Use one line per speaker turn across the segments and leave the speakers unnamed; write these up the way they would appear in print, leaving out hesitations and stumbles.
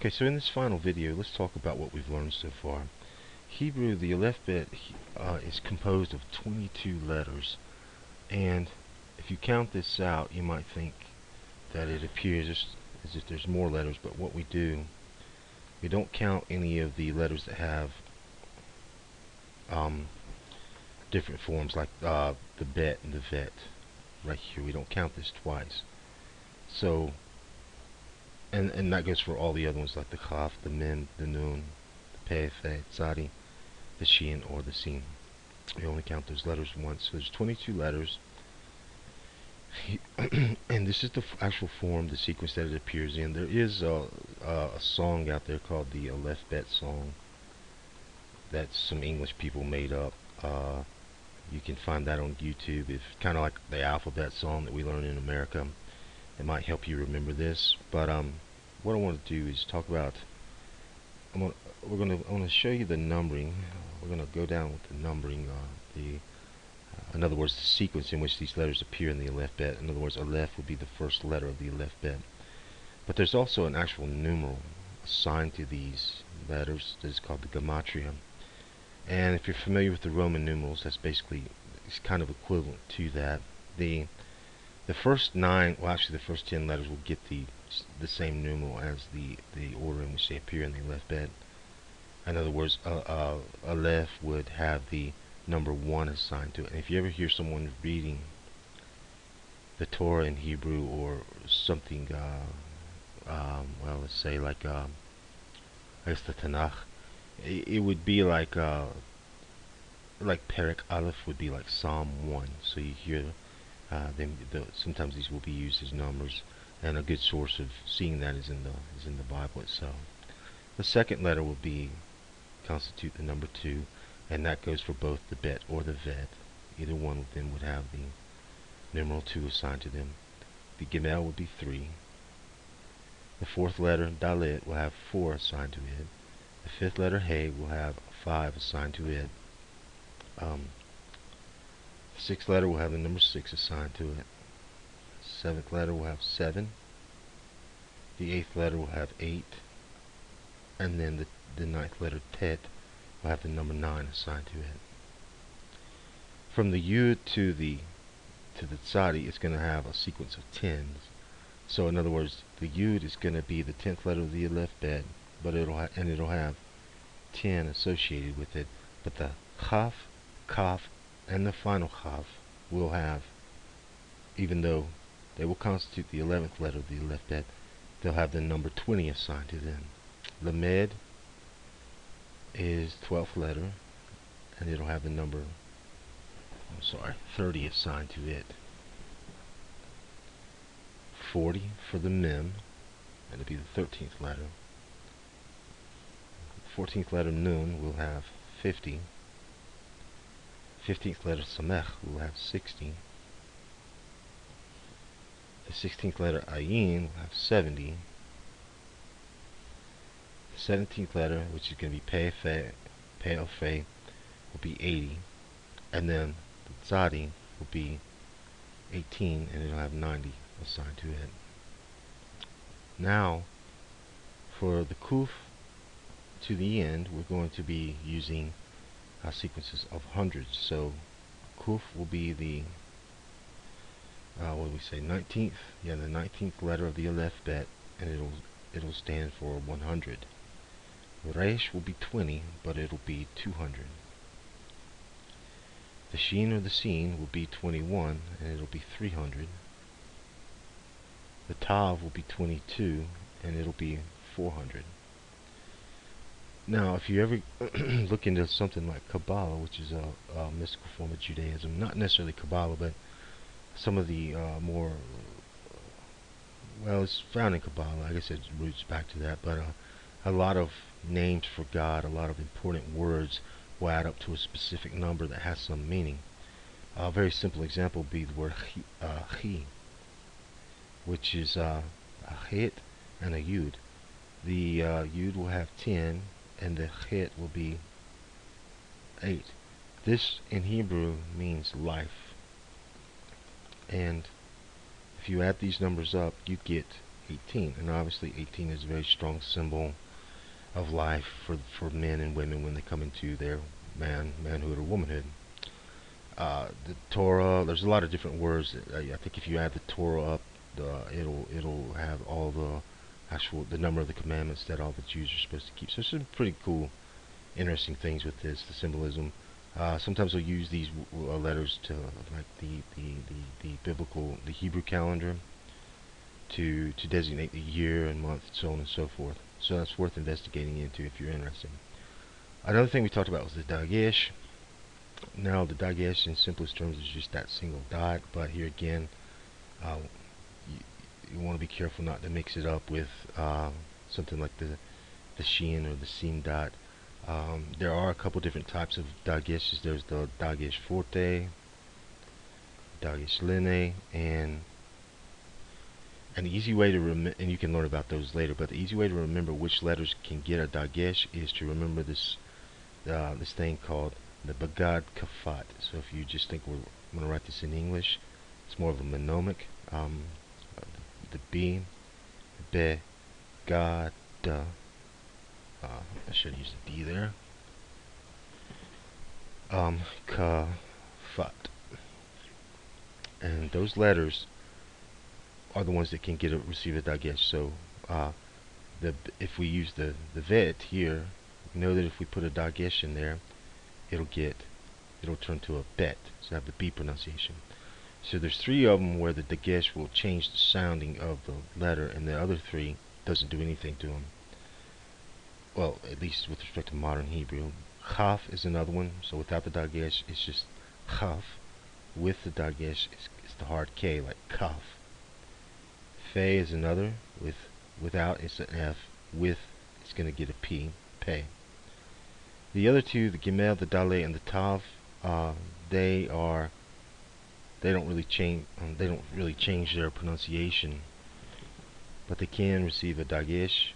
Okay, so in this final video, let's talk about what we've learned so far. Hebrew, the Alef-Bet is composed of 22 letters, and if you count this out, you might think that it appears as if there's more letters, but what we do, we don't count any of the letters that have different forms, like the bet and the vet right here. We don't count this twice. So, and that goes for all the other ones, like the Chaf, the Mem, the Nun, the Peh, Fe, Tzadi, the Shin, or the Sin. We only count those letters once. So there's 22 letters. And this is the actual form, the sequence that it appears in. There is a song out there called the Alef-Bet song that some English people made up. You can find that on YouTube. It's kind of like the alphabet song that we learn in America. It might help you remember this. But what I want to do is talk about. I want to show you the numbering. We're going to go down with the numbering. In other words, the sequence in which these letters appear in the Alef-Bet. In other words, Aleph would be the first letter of the Alef-Bet. But there's also an actual numeral assigned to these letters that is called the gematria. And if you're familiar with the Roman numerals, that's basically, it's kind of equivalent to that. The first 9, well actually the first 10 letters will get the same numeral as the order in which they appear in the Alef-Bet. In other words, Aleph would have the number 1 assigned to it. And if you ever hear someone reading the Torah in Hebrew or something, well, let's say like I guess the Tanakh, it would be like Perek Aleph would be like Psalm 1. So you hear sometimes these will be used as numbers, and a good source of seeing that is in the Bible itself. The second letter will constitute the number 2, and that goes for both the bet or the vet. Either one of them would have the numeral 2 assigned to them. The Gimel would be 3. The fourth letter, Dalet, will have 4 assigned to it. The fifth letter, Hey, will have 5 assigned to it. The sixth letter will have the number 6 assigned to it. The seventh letter will have 7. The eighth letter will have 8. And then the ninth letter, Tet, will have the number 9 assigned to it. From the Yud to the Tzadi, it's going to have a sequence of 10s. So in other words, the Yud is going to be the 10th letter of the Alef-Bet, but it'll have 10 associated with it. But the Chaf, Kaf, and the final Chaf will have, even though they will constitute the 11th letter of the Alef-Bet, they'll have the number 20 assigned to them. Lamed is 12th letter, and it'll have the number 30 assigned to it. 40 for the Mem, and it'll be the 13th letter. 14th letter Nun will have 50. 15th letter Samech will have 60. The 16th letter Ayin will have 70. The 17th letter, which is going to be Peh, Fe, Peh, Fe, will be 80. And then the Tzadi will be 18, and it'll have 90 assigned to it. Now, for the Kuf to the end, we're going to be using sequences of hundreds. So Kuf will be the what do we say, 19th? Yeah, the 19th letter of the Alef-Bet, and it'll stand for 100. Resh will be 20, but it'll be 200. The Shin or the Sin will be 21, and it'll be 300. The Tav will be 22, and it'll be 400. Now, if you ever look into something like Kabbalah, which is a mystical form of Judaism, not necessarily Kabbalah, but some of the more, well, it's found in Kabbalah. I guess it roots back to that, but a lot of names for God, a lot of important words will add up to a specific number that has some meaning. A very simple example would be the word Chi, which is a Chet and a Yud. The Yud will have 10, and the Chet will be 8. This in Hebrew means life. And if you add these numbers up, you get 18. And obviously 18 is a very strong symbol of life for men and women when they come into their manhood or womanhood. The Torah, there's a lot of different words. I think if you add the Torah up, it'll have all the number of the commandments that all the Jews are supposed to keep. So some pretty cool, interesting things with this, the symbolism. Sometimes we'll use these letters to like the biblical, the Hebrew calendar to designate the year and month, so on and so forth. So that's worth investigating into if you're interested. Another thing we talked about was the Dagesh. Now the Dagesh in simplest terms is just that single dot, but here again, you want to be careful not to mix it up with something like the Shin or the Sin dot. There are a couple different types of Dageshes. There's the Dagesh Forte, Dagesh Lene, and an easy way to remember, and you can learn about those later, but the easy way to remember which letters can get a Dagesh is to remember this thing called the Bagad Kafat. So if you just think I'm going to write this in English, it's more of a mnemonic. The B, Be, Ga, Da. I should use the D there. Kafat. And those letters are the ones that can receive a Dagesh. So if we use the vet here, know that if we put a Dagesh in there, it'll turn to a bet, so have the B pronunciation. So there's 3 of them where the Dagesh will change the sounding of the letter, and the other 3 doesn't do anything to them. Well, at least with respect to modern Hebrew. Chaf is another one, so without the Dagesh, it's just Chaf. With the Dagesh, it's the hard K, like Kaf. Fe is another, without it's an F, with it's going to get a P, Pe. The other 2, the Gimel, the Dale, and the Tav, they don't really change their pronunciation, but they can receive a Dagesh.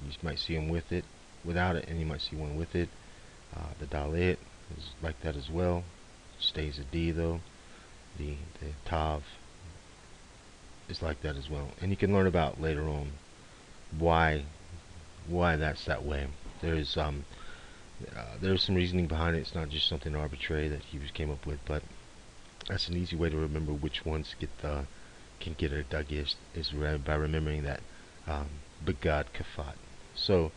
You might see them with it, without it, and you might see one with it. The Dalet is like that as well. Stays a D though. The Tav is like that as well, and you can learn about later on why that's that way. There's some reasoning behind it. It's not just something arbitrary that Hebrews came up with, but that's an easy way to remember which ones can get a Dagesh is by remembering that Begad Kafat. So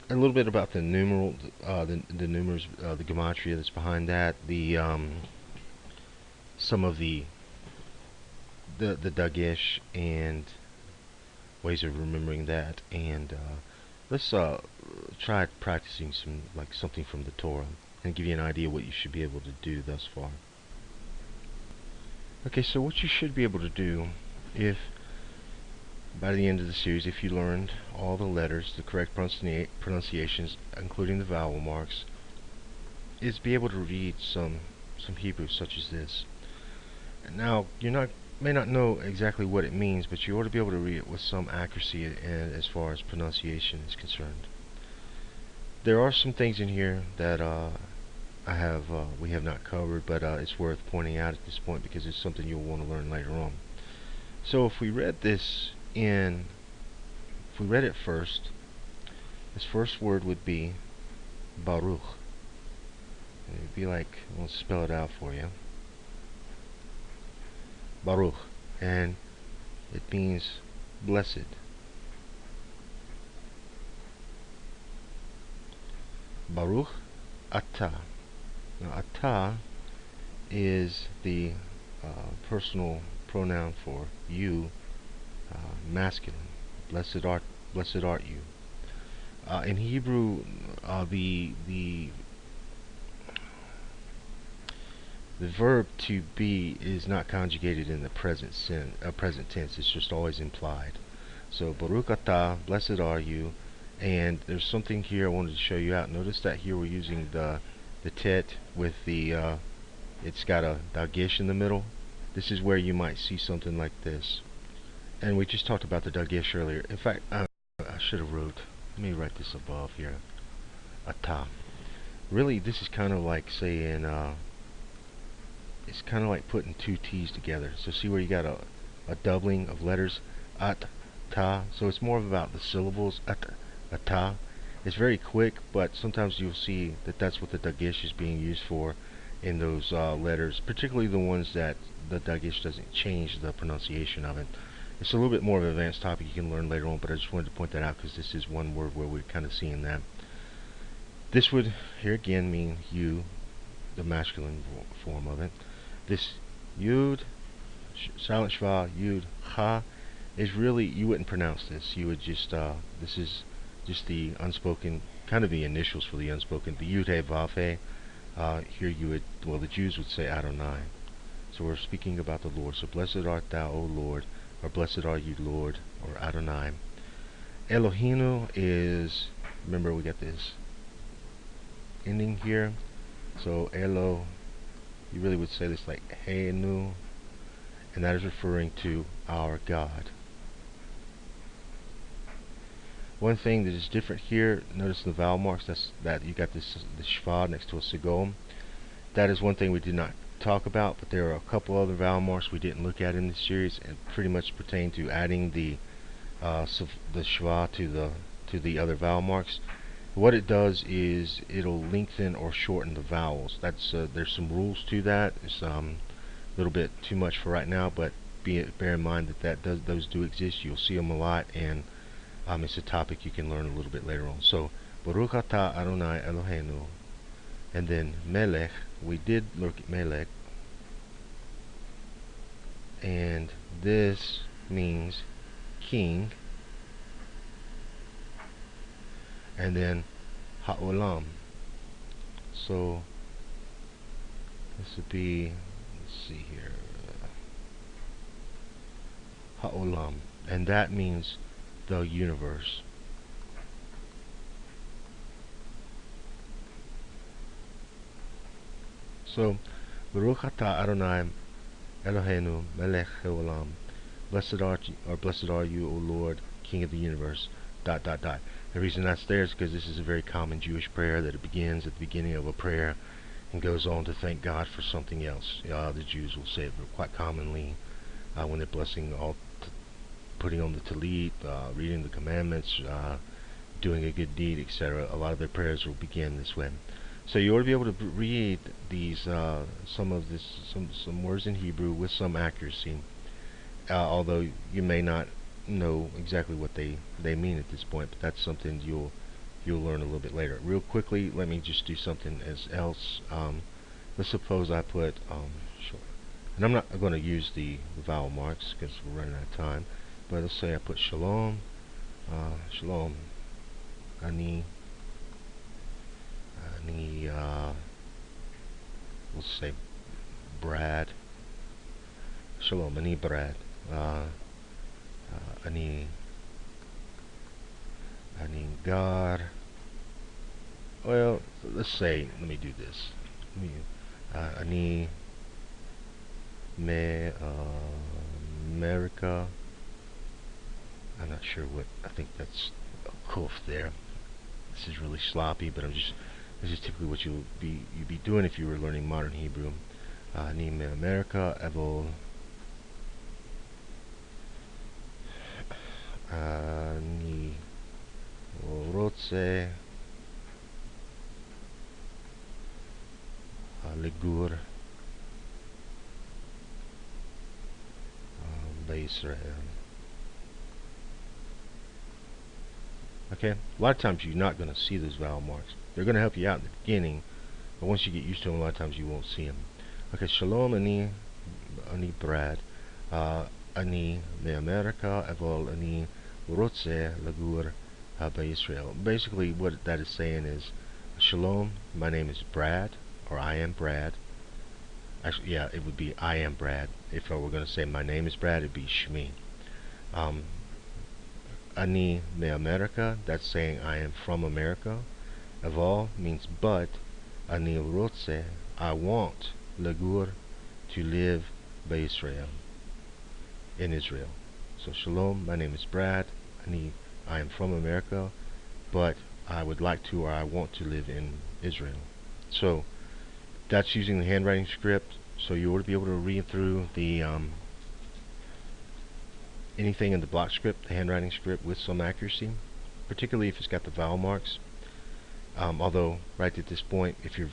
a little bit about the numeral, the numerals, the gematria that's behind that, the some of the Dagesh and ways of remembering that, and let's try practicing something from the Torah and give you an idea what you should be able to do thus far. Okay, so what you should be able to do, if by the end of the series, if you learned all the letters, the correct pronunciations, including the vowel marks, is be able to read some Hebrew such as this. And now you may not know exactly what it means, but you ought to be able to read it with some accuracy and as far as pronunciation is concerned. There are some things in here that we have not covered, but it's worth pointing out at this point because it's something you'll want to learn later on. So if we read it first, this first word would be Baruch. It would be like, I'll spell it out for you. Baruch, and it means blessed. Baruch Atah. Now Atah is the personal pronoun for you, masculine. Blessed art you. In Hebrew, the verb to be is not conjugated in the present tense. It's just always implied. So Baruch atah, blessed are you. And there's something here I wanted to show you out. Notice that here we're using the tet with the it's got a dagesh in the middle. This is where you might see something like this. And we just talked about the dagesh earlier. In fact, I should have wrote. Let me write this above here. Atah. Really, this is kind of like saying. It's kind of like putting 2 T's together. So see where you got a doubling of letters. at, ta. So it's more about the syllables, at, ta. It's very quick, but sometimes you'll see that that's what the dagesh is being used for in those letters, particularly the ones that the dagesh doesn't change the pronunciation of it. It's a little bit more of an advanced topic you can learn later on, but I just wanted to point that out because this is one word where we're kind of seeing that. This would, here again, mean you, the masculine form of it. This yud, silent shva, yud, ha, is really, you wouldn't pronounce this. You would just, this is just the unspoken, kind of the initials for the unspoken. The yud, he, vav, he. Here you would, well, the Jews would say Adonai. So we're speaking about the Lord. So blessed art thou, O Lord, or blessed are you, Lord, or Adonai. Elohinu is, remember we got this ending here. So Elo, you really would say this like Heinu, and that is referring to our God. One thing that is different here, notice the vowel marks, that you got this shva next to a sigom. That is one thing we did not talk about, but there are a couple other vowel marks we didn't look at in this series, and pretty much pertain to adding the shva to the other vowel marks. What it does is it'll lengthen or shorten the vowels. That's there's some rules to that. It's a little bit too much for right now, but bear in mind that those do exist. You'll see them a lot, and it's a topic you can learn a little bit later on. So Baruch atah Adonai Eloheinu, and then Melech. We did look at Melech, and this means king. And then Ha'olam. So this would be, let's see here, Ha'olam, and that means the universe. So Baruch atah Adonai Eloheinu Melech Ha'olam. Blessed are you, O Lord, King of the universe. ... The reason that's there is because this is a very common Jewish prayer, that it begins at the beginning of a prayer and goes on to thank God for something else. The Jews will say it quite commonly when they're blessing, putting on the talit, reading the commandments, doing a good deed, etc. A lot of their prayers will begin this way. So you ought to be able to read these some words in Hebrew with some accuracy, although you may not know exactly what they mean at this point, but that's something you'll learn a little bit later. Real quickly, let me just do something else. Let's suppose I put sure, and I'm not going to use the vowel marks because we're running out of time, but let's say I put shalom, shalom, ani, let's say Brad, shalom, ani Brad, ani Gar. Well, let's say, let me do this. Ani me America. I'm not sure what. I think that's a kuf there. This is really sloppy, but this is typically what you'd be doing if you were learning modern Hebrew. Ani me America evol. Ani רוצה לגור בישראל. Okay, a lot of times you're not going to see those vowel marks. They're going to help you out in the beginning, but once you get used to them, a lot of times you won't see them. Okay, shalom ani Brad, ani מאמריקה, אבל אני רוצה לגור Israel. Basically what that is saying is, shalom, my name is Brad, or I am Brad. Actually, yeah, it would be I am Brad. If I were going to say my name is Brad, it'd be Shmi. Ani me America, that's saying I am from America. Aval means but. Ani rotze, I want, legur, to live by Israel, in Israel. So shalom, my name is Brad. Ani, I am from America, but I would like to, or I want to live in Israel. So that's using the handwriting script. So you ought to be able to read through the anything in the block script, the handwriting script, with some accuracy, particularly if it's got the vowel marks. Although right at this point, if you're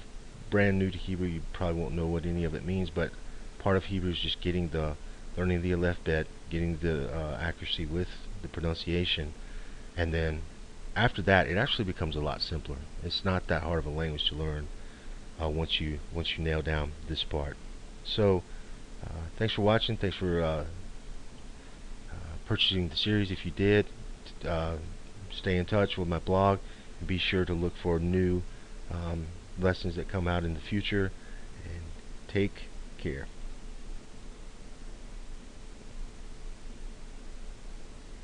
brand new to Hebrew, you probably won't know what any of it means, but part of Hebrew is just learning the Alef-Bet, getting the accuracy with the pronunciation, and then after that it actually becomes a lot simpler. It's not that hard of a language to learn once you nail down this part. So thanks for watching. Thanks for purchasing the series. If you did, stay in touch with my blog, and be sure to look for new lessons that come out in the future, and take care.